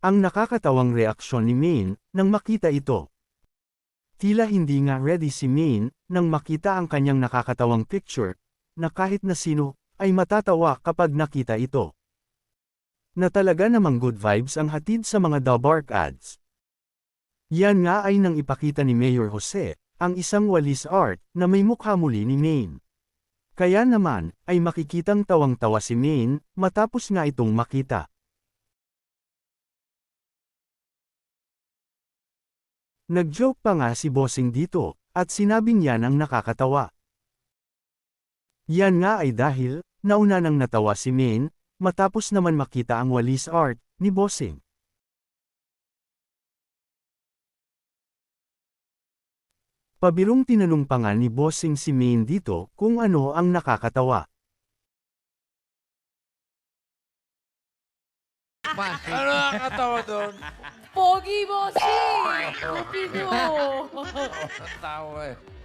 Ang nakakatawang reaksyon ni Maine nang makita ito. Tila hindi nga ready si Maine nang makita ang kanyang nakakatawang picture, na kahit na sino ay matatawa kapag nakita ito. Na talaga namang good vibes ang hatid sa mga The Bark ads. Yan nga ay nang ipakita ni Mayor Jose, ang isang walis art na may mukha muli ni Maine. Kaya naman, ay makikitang tawang-tawa si Maine matapos nga itong makita. Nag-joke pa nga si Bossing dito, at sinabing yan ang nakakatawa. Yan nga ay dahil, nauna nang natawa si Maine, matapos naman makita ang walis art ni Bossing. Pabirong tinanong pa nga ni Bossing si Maine dito kung ano ang nakakatawa. Ano nakakatawa doon? Pogi, bossing! Lupino! Tawa eh.